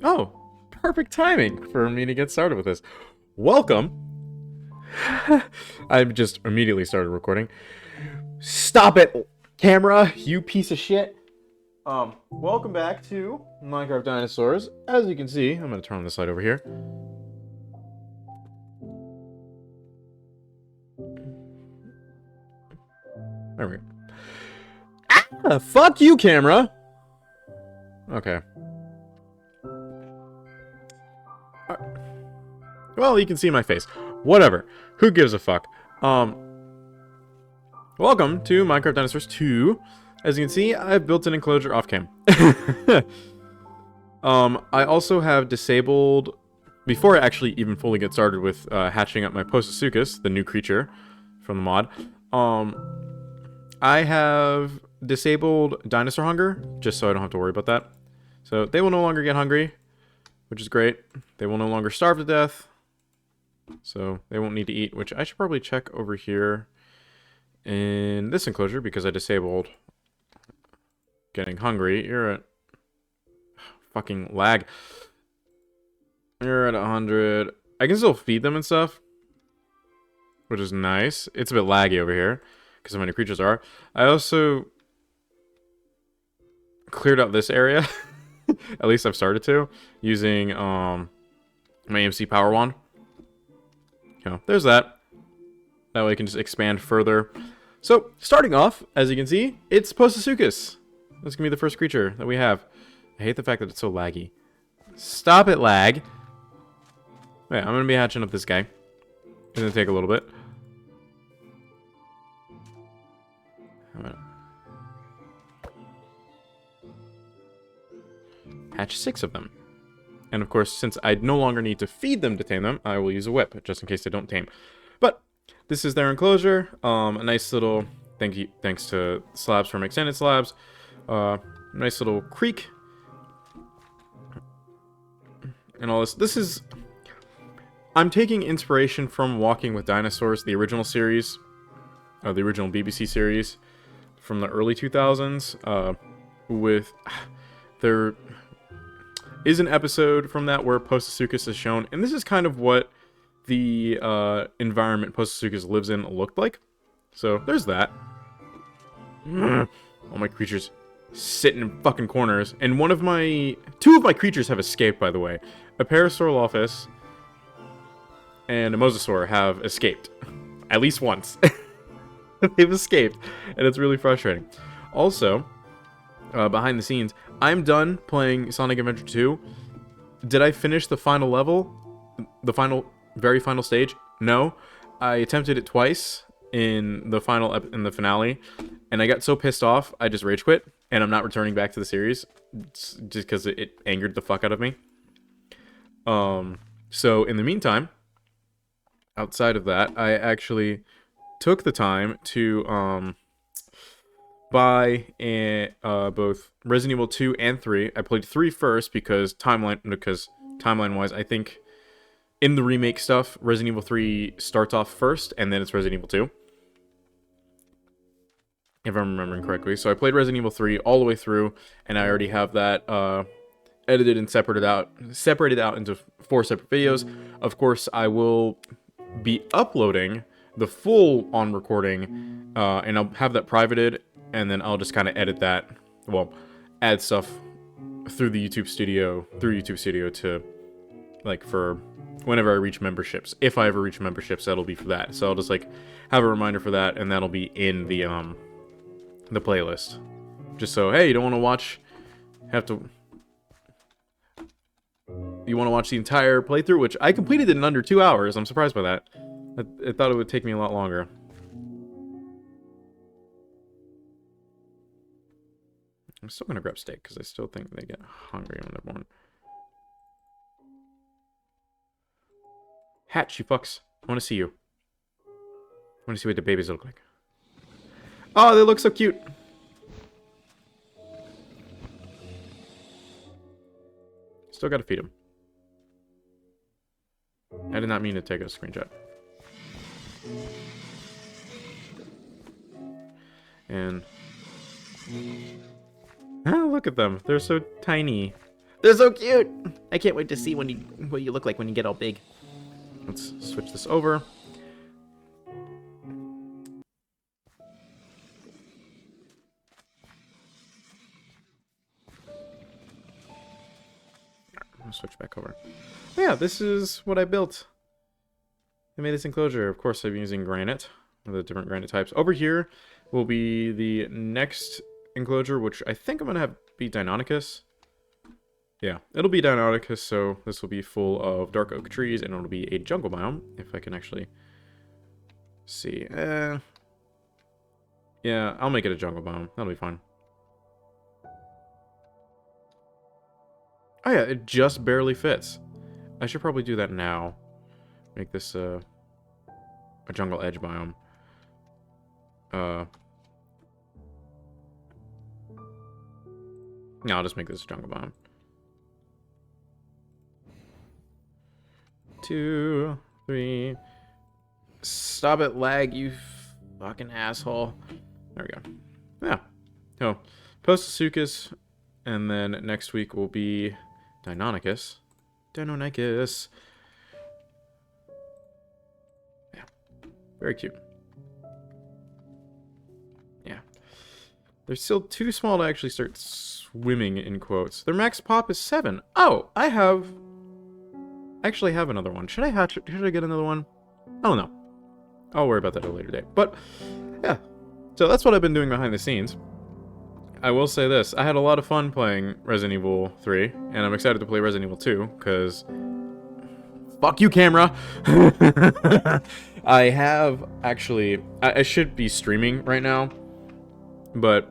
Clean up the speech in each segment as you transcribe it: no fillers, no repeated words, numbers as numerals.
Oh, perfect timing for me to get started with this. Welcome. I just immediately started recording. Stop it, camera, you piece of shit. Welcome back to Minecraft Dinosaurs. As you can see, I'm gonna turn on this light over here. There we go. Ah, fuck you, camera. Okay. Well, you can see my face. Whatever. Who gives a fuck? Welcome to Minecraft Dinosaurs 2. As you can see, I've built an enclosure off cam. I also have disabled, before I actually even fully get started with hatching up my Postosuchus, the new creature from the mod, I have disabled dinosaur hunger, just so I don't have to worry about that. So they will no longer get hungry, which is great. They will no longer starve to death, so they won't need to eat, which I should probably check over here in this enclosure, because I disabled getting hungry. You're at fucking lag. You're at 100. I can still feed them and stuff, which is nice. It's a bit laggy over here because how many creatures are. I also cleared out this area. At least I've started to, using my AMC power wand. You know, there's that. That way I can just expand further. So, starting off, as you can see, it's Postosuchus. That's gonna be the first creature that we have. I hate the fact that it's so laggy. Stop it, lag. Yeah, I'm gonna be hatching up this guy. It's gonna take a little bit. I'm gonna hatch 6 of them. And of course, since I no longer need to feed them to tame them, I will use a whip, just in case they don't tame. But this is their enclosure. A nice little, thanks to slabs from extended slabs. Nice little creek. And all this. This is, I'm taking inspiration from Walking with Dinosaurs, the original series. The original BBC series from the early 2000s. With, there is an episode from that where Postosuchus is shown. And this is kind of what the environment Postosuchus lives in looked like. So there's that. All my creatures sitting in fucking corners. And two of my creatures have escaped, by the way. A Parasaurolophus and a Mosasaur have escaped. At least once. They've escaped. And it's really frustrating. Also, behind the scenes, I'm done playing Sonic Adventure 2. Did I finish the final level? The very final stage? No. I attempted it twice in the finale, and I got so pissed off, I just rage quit, and I'm not returning back to the series, just because it angered the fuck out of me. So in the meantime, outside of that, I actually took the time to buy both Resident Evil 2 and 3. I played 3 first because timeline-wise, I think in the remake stuff, Resident Evil 3 starts off first, and then it's Resident Evil 2. If I'm remembering correctly. So I played Resident Evil 3 all the way through, and I already have that edited and separated out into 4 separate videos. Of course, I will be uploading the full-on recording, and I'll have that privated, and then I'll just kind of edit that, well, add stuff through YouTube Studio to, like, for whenever I reach memberships. If I ever reach memberships, that'll be for that. So I'll just, like, have a reminder for that, and that'll be in the playlist. Just so, hey, you don't want to watch, you want to watch the entire playthrough, which I completed it in under 2 hours. I'm surprised by that. I thought it would take me a lot longer. I'm still gonna grab steak, because I still think they get hungry when they're born. Hatch, you fucks. I want to see you. I want to see what the babies look like. Oh, they look so cute. Still gotta feed them. I did not mean to take a screenshot. And look at them. They're so tiny. They're so cute. I can't wait to see what you look like when you get all big. Let's switch this over. I'll switch back over. Oh, yeah, this is what I built. I made this enclosure. Of course, I'm using granite, the different granite types. Over here will be the next enclosure, which I think I'm going to have be Deinonychus. Yeah, it'll be Deinonychus, so this will be full of dark oak trees, and it'll be a jungle biome, if I can actually see. Yeah, I'll make it a jungle biome. That'll be fine. Oh yeah, it just barely fits. I should probably do that now. Make this a jungle edge biome. No, I'll just make this a jungle biome. 2, 3. Stop it, lag, you fucking asshole. There we go. Yeah. So, Postosuchus, and then next week will be Deinonychus. Deinonychus. Yeah. Very cute. Yeah. They're still too small to actually start swimming, in quotes. Their max pop is 7. Oh, I actually have another one. Should I get another one? I don't know. I'll worry about that at a later date. But, yeah. So that's what I've been doing behind the scenes. I will say this. I had a lot of fun playing Resident Evil 3, and I'm excited to play Resident Evil 2, because... Fuck you, camera! I have, actually... I should be streaming right now, but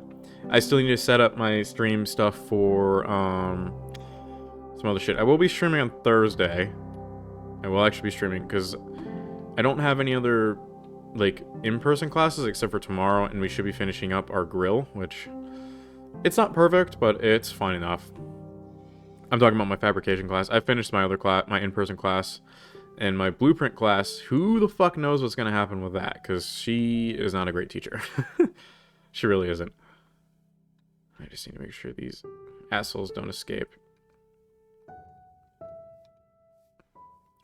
I still need to set up my stream stuff for, some other shit. I will be streaming on Thursday. I will actually be streaming, because I don't have any other, like, in-person classes except for tomorrow, and we should be finishing up our grill, which... It's not perfect, but it's fine enough. I'm talking about my fabrication class. I finished my other class, my in-person class, and my blueprint class. Who the fuck knows what's going to happen with that? Because she is not a great teacher. She really isn't. I just need to make sure these assholes don't escape.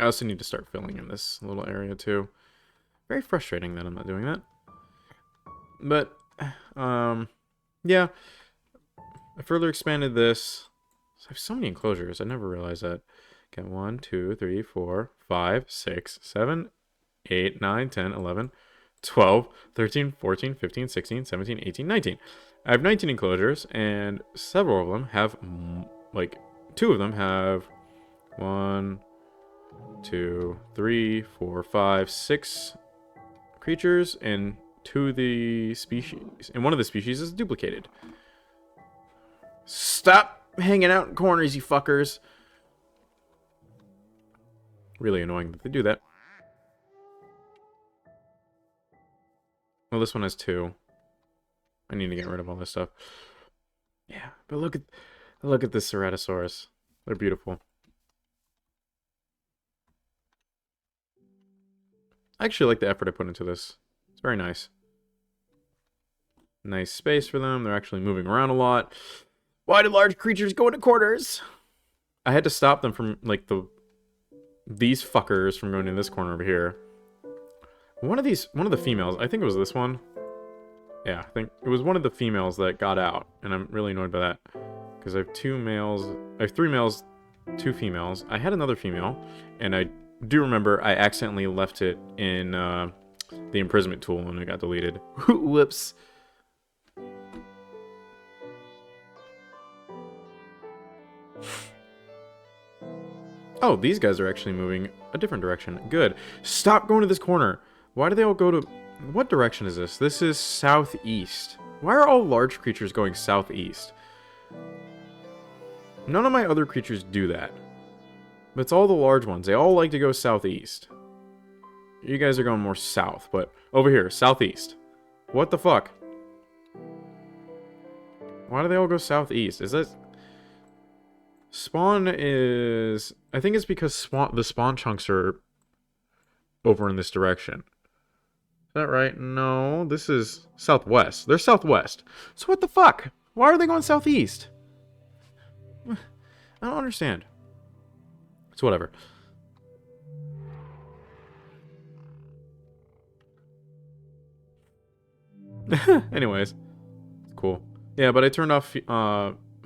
I also need to start filling in this little area too. Very frustrating that I'm not doing that. But, yeah. I further expanded this. I have so many enclosures. I never realized that. Okay, 1, 2, 3, 4, 5, 6, 7, 8, 9, 10, 11, 12, 13, 14, 15, 16, 17, 18, 19. I have 19 enclosures, and several of them have, like, 2 of them have 1, 2, 3, 4, 5, 6 creatures, and 2 of the species. And one of the species is duplicated. Stop hanging out in corners, you fuckers. Really annoying that they do that. Well, this one has 2. I need to get rid of all this stuff. Yeah, but look at this Ceratosaurus. They're beautiful. I actually like the effort I put into this. It's very nice. Nice space for them. They're actually moving around a lot. Why do large creatures go into corners? I had to stop them from, like, these fuckers from going in this corner over here. One of the females, I think it was this one. Yeah, I think it was one of the females that got out, and I'm really annoyed by that. Because I have 2 males, I have 3 males, 2 females. I had another female, and I do remember I accidentally left it in the imprisonment tool and it got deleted. Whoops. Oh, these guys are actually moving a different direction. Good. Stop going to this corner. Why do they all go to... What direction is this? This is southeast. Why are all large creatures going southeast? None of my other creatures do that. But it's all the large ones. They all like to go southeast. You guys are going more south, but over here, southeast. What the fuck? Why do they all go southeast? Is that... Spawn is... I think it's because the spawn chunks are over in this direction. Is that right? No, this is southwest. They're southwest. So what the fuck? Why are they going southeast? I don't understand. It's whatever. Anyways, cool. Yeah, but I turned off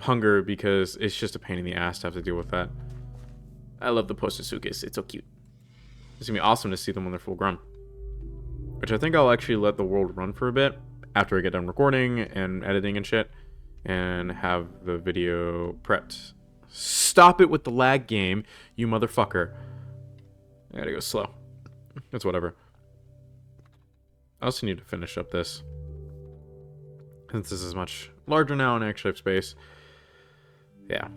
hunger because it's just a pain in the ass to have to deal with that. I love the Postosuchus. It's so cute. It's gonna be awesome to see them when they're full grown. Which I think I'll actually let the world run for a bit after I get done recording and editing and shit, and have the video prepped. Stop it with the lag game, you motherfucker. I gotta go slow. It's whatever. I also need to finish up this, since this is much larger now and I actually have space. Yeah,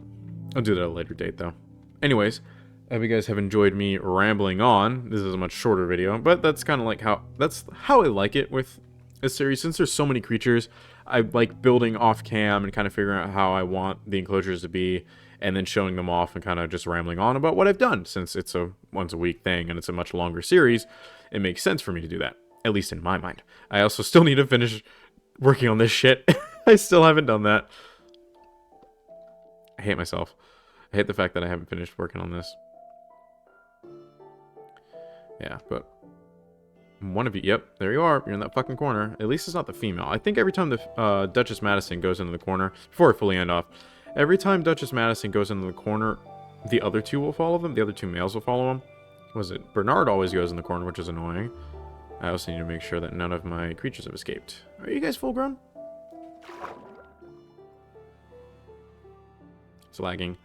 I'll do that at a later date though. Anyways, I hope you guys have enjoyed me rambling on. This is a much shorter video, but that's kind of like that's how I like it with a series. Since there's so many creatures, I like building off cam and kind of figuring out how I want the enclosures to be, and then showing them off and kind of just rambling on about what I've done. Since it's a once a week thing and it's a much longer series, it makes sense for me to do that, at least in my mind. I also still need to finish working on this shit. I still haven't done that. I hate myself. I hate the fact that I haven't finished working on this. Yeah, but one of you, yep, there you are. You're in that fucking corner. At least it's not the female. I think every time the Duchess Madison goes into the corner, before I fully end off, every time Duchess Madison goes into the corner, the other two will follow them. The other two males will follow them. Was it? Bernard always goes in the corner, which is annoying. I also need to make sure that none of my creatures have escaped. Are you guys full grown? It's lagging.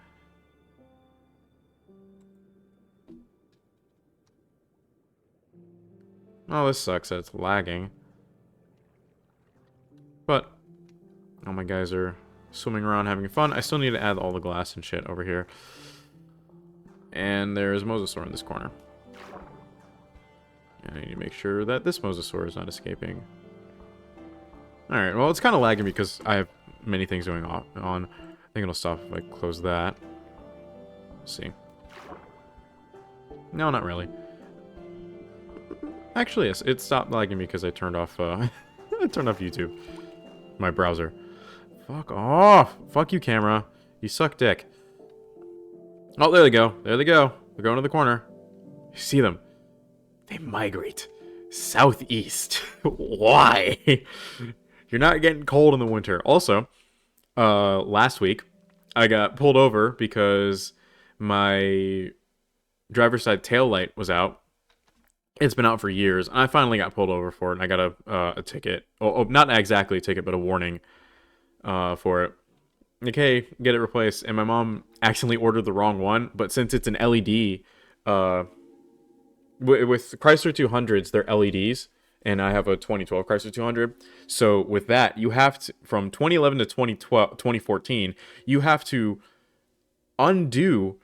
Oh, this sucks that it's lagging. But all my guys are swimming around having fun. I still need to add all the glass and shit over here. And there's Mosasaur in this corner. And I need to make sure that this Mosasaur is not escaping. Alright, well, it's kind of lagging because I have many things going on. I think it'll stop if I close that. Let's see. No, not really. Actually, yes, it stopped lagging because I turned off, I turned off YouTube. My browser. Fuck off! Fuck you, camera. You suck dick. Oh, there they go. There they go. They're going to the corner. You see them. They migrate southeast. Why? You're not getting cold in the winter. Also, last week, I got pulled over because my driver's side tail light was out. It's been out for years, and I finally got pulled over for it, and I got a ticket. Oh, not exactly a ticket, but a warning for it. Like, hey, get it replaced. And my mom accidentally ordered the wrong one, but since it's an LED, with Chrysler 200s, they're LEDs, and I have a 2012 Chrysler 200. So with that, you have to, from 2011 to 2014, you have to undo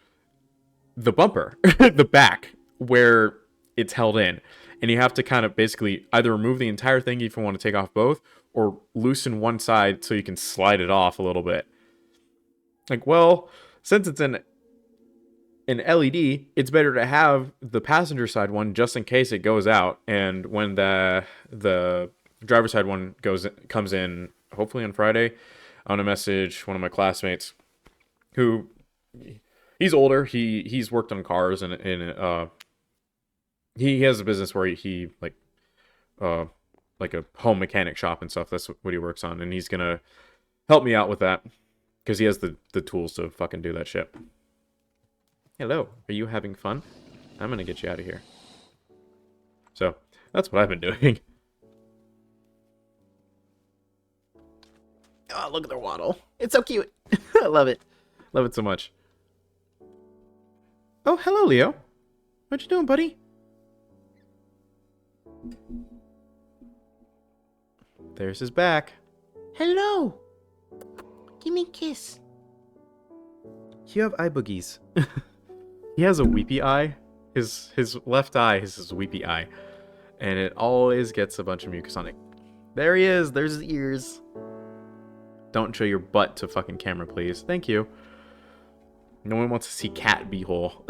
the bumper, the back, where it's held in, and you have to kind of basically either remove the entire thing if you want to take off both, or loosen one side so you can slide it off a little bit. Like, well, since it's an LED, it's better to have the passenger side one just in case it goes out, and when the driver's side one comes in, hopefully on Friday, I'm gonna message one of my classmates who he's older, he's worked on cars, and he has a business where he like a home mechanic shop and stuff. That's what he works on, and he's gonna help me out with that because he has the tools to fucking do that shit. Hello, are you having fun? I'm gonna get you out of here. So that's what I've been doing. Oh, look at their waddle. It's so cute. I love it. Love it so much. Oh, hello, Leo. What you doing, buddy? There's his back. Hello. Give me a kiss. You have eye boogies. He has a weepy eye. His left eye is his weepy eye. And it always gets a bunch of mucus on it. There he is. There's his ears. Don't show your butt to fucking camera, please. Thank you. No one wants to see cat beehole.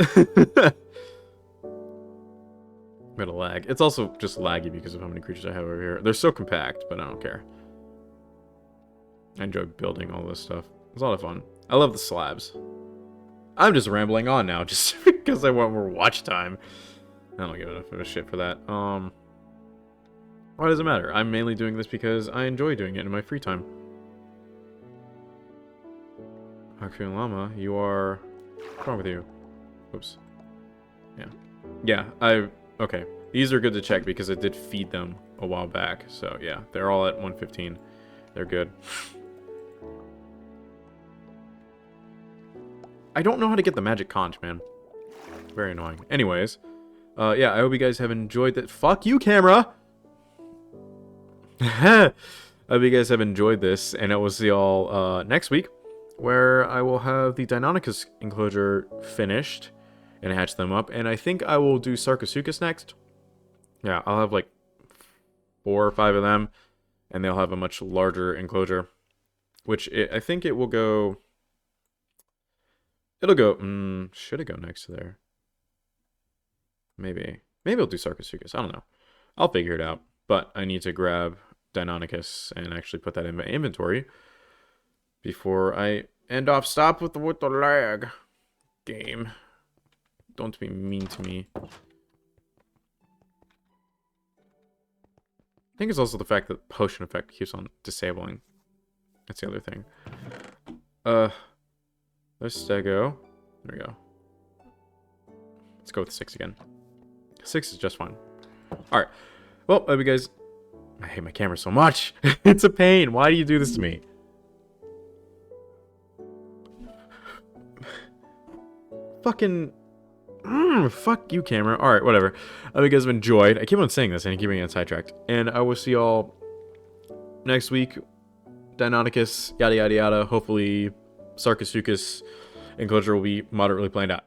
Bit of lag. It's also just laggy because of how many creatures I have over here. They're so compact, but I don't care. I enjoy building all this stuff. It's a lot of fun. I love the slabs. I'm just rambling on now, just because I want more watch time. I don't give enough of a shit for that. Why does it matter? I'm mainly doing this because I enjoy doing it in my free time. Haku Llama, you are... What's wrong with you? Oops. Yeah. Yeah, okay. These are good to check because I did feed them a while back. So, yeah, they're all at 115. They're good. I don't know how to get the magic conch, man. Very annoying. Anyways, yeah, I hope you guys have enjoyed that. Fuck you, camera! I hope you guys have enjoyed this, and I will see y'all next week, where I will have the Deinonychus enclosure finished and hatch them up, and I think I will do Sarcosuchus next. Yeah, I'll have like 4 or 5 of them, and they'll have a much larger enclosure, which I think it will go... It'll go... should it go next to there? Maybe. Maybe I'll do Sarcosuchus. I don't know. I'll figure it out. But I need to grab Deinonychus and actually put that in my inventory before I end off. Stop with the lag. Game. Don't be mean to me. I think it's also the fact that potion effect keeps on disabling. That's the other thing. There's Stego. There we go. Let's go with 6 again. 6 is just fine. Alright. Well, I hope you guys... I hate my camera so much. It's a pain. Why do you do this to me? Fucking... fuck you, camera. Alright, whatever. I hope you guys have enjoyed. I keep on saying this and I keep getting sidetracked. And I will see y'all next week. Deinonychus, yada yada yada. Hopefully, Sarcosuchus enclosure will be moderately planned out.